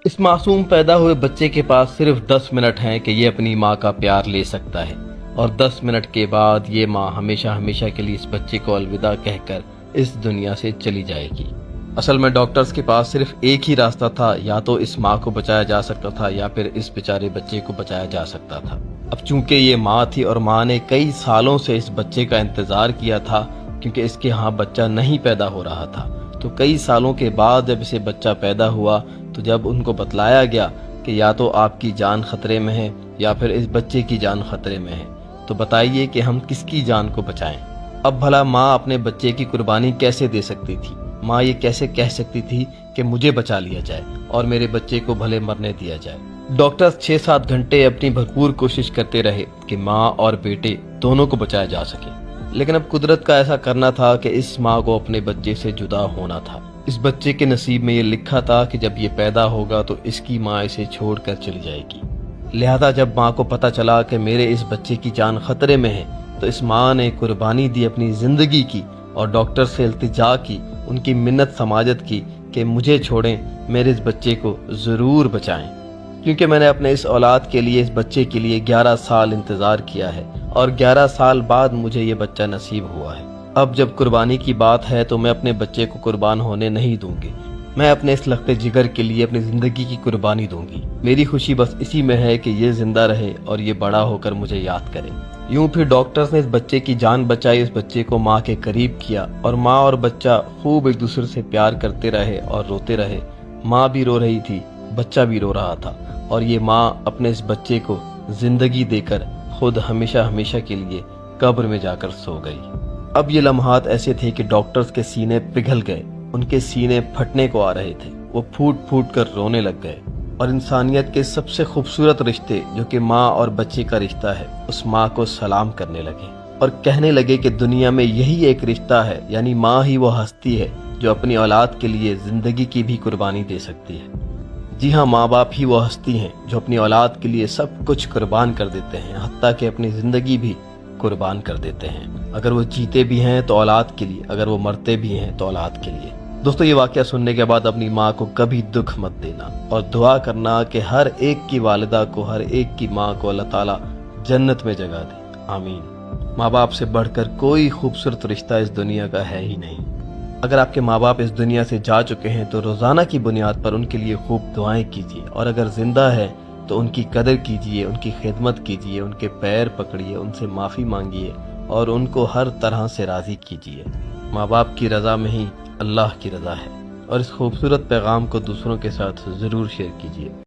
اس معصوم پیدا ہوئے بچے کے پاس صرف 10 منٹ ہیں کہ یہ اپنی ماں کا پیار لے سکتا ہے، اور 10 منٹ کے بعد یہ ماں ہمیشہ ہمیشہ کے لیے اس بچے کو الوداع کہہ کر اس دنیا سے چلی جائے گی۔ اصل میں ڈاکٹرز کے پاس صرف ایک ہی راستہ تھا، یا تو اس ماں کو بچایا جا سکتا تھا یا پھر اس بیچارے بچے کو بچایا جا سکتا تھا۔ اب چونکہ یہ ماں تھی اور ماں نے کئی سالوں سے اس بچے کا انتظار کیا تھا، کیونکہ اس کے ہاں بچہ نہیں پیدا ہو رہا تھا، تو کئی سالوں کے بعد جب اسے بچہ پیدا ہوا تو جب ان کو بتلایا گیا کہ یا تو آپ کی جان خطرے میں ہے یا پھر اس بچے کی جان خطرے میں ہے، تو بتائیے کہ ہم کس کی جان کو بچائیں۔ اب بھلا ماں اپنے بچے کی قربانی کیسے دے سکتی تھی؟ ماں یہ کیسے کہہ سکتی تھی کہ مجھے بچا لیا جائے اور میرے بچے کو بھلے مرنے دیا جائے؟ ڈاکٹرز 6-7 گھنٹے اپنی بھرپور کوشش کرتے رہے کہ ماں اور بیٹے دونوں کو بچایا جا سکے، لیکن اب قدرت کا ایسا کرنا تھا کہ اس ماں کو اپنے بچے سے جدا ہونا تھا۔ اس بچے کے نصیب میں یہ لکھا تھا کہ جب یہ پیدا ہوگا تو اس کی ماں اسے چھوڑ کر چلی جائے گی۔ لہذا جب ماں کو پتہ چلا کہ میرے اس بچے کی جان خطرے میں ہے، تو اس ماں نے قربانی دی اپنی زندگی کی، اور ڈاکٹر سے التجا کی، ان کی منت سماجت کی کہ مجھے چھوڑیں، میرے اس بچے کو ضرور بچائیں، کیونکہ میں نے اپنے اس اولاد کے لیے، اس بچے کے لیے 11 سال انتظار کیا ہے، اور 11 سال بعد مجھے یہ بچہ نصیب ہوا ہے۔ اب جب قربانی کی بات ہے تو میں اپنے بچے کو قربان ہونے نہیں دوں گی، میں اپنے اس لخت جگر کے لیے اپنی زندگی کی قربانی دوں گی۔ میری خوشی بس اسی میں ہے کہ یہ زندہ رہے اور یہ بڑا ہو کر مجھے یاد کرے۔ یوں پھر ڈاکٹرز نے اس بچے کی جان بچائی، اس بچے کو ماں کے قریب کیا، اور ماں اور بچہ خوب ایک دوسرے سے پیار کرتے رہے اور روتے رہے۔ ماں بھی رو رہی تھی، بچہ بھی رو رہا تھا، اور یہ ماں اپنے اس بچے کو زندگی دے کر خود ہمیشہ ہمیشہ کے لیے قبر میں جا کر سو گئی۔ اب یہ لمحات ایسے تھے کہ ڈاکٹرز کے سینے پگھل گئے، ان کے سینے پھٹنے کو آ رہے تھے، وہ پھوٹ پھوٹ کر رونے لگ گئے، اور انسانیت کے سب سے خوبصورت رشتے جو کہ ماں اور بچے کا رشتہ ہے، اس ماں کو سلام کرنے لگے اور کہنے لگے کہ دنیا میں یہی ایک رشتہ ہے، یعنی ماں ہی وہ ہستی ہے جو اپنی اولاد کے لیے زندگی کی بھی قربانی دے سکتی ہے۔ جی ہاں، ماں باپ ہی وہ ہستی ہیں جو اپنی اولاد کے لیے سب کچھ قربان کر دیتے ہیں، حتیٰ کہ اپنی زندگی بھی قربان کر دیتے ہیں۔ اگر وہ جیتے بھی ہیں تو اولاد کے لیے، اگر وہ مرتے بھی ہیں تو اولاد کے لیے۔ دوستو، یہ واقعہ سننے کے بعد اپنی ماں کو کبھی دکھ مت دینا، اور دعا کرنا کہ ہر ایک کی والدہ کو، ہر ایک کی ماں کو اللہ تعالیٰ جنت میں جگہ دے، آمین۔ ماں باپ سے بڑھ کر کوئی خوبصورت رشتہ اس دنیا کا ہے ہی نہیں۔ اگر آپ کے ماں باپ اس دنیا سے جا چکے ہیں تو روزانہ کی بنیاد پر ان کے لیے خوب دعائیں کیجیے، اور اگر زندہ ہے تو ان کی قدر کیجیے، ان کی خدمت کیجیے، ان کے پیر پکڑیے، ان سے معافی مانگیے، اور ان کو ہر طرح سے راضی کیجیے۔ ماں باپ کی رضا میں ہی اللہ کی رضا ہے، اور اس خوبصورت پیغام کو دوسروں کے ساتھ ضرور شیئر کیجیے۔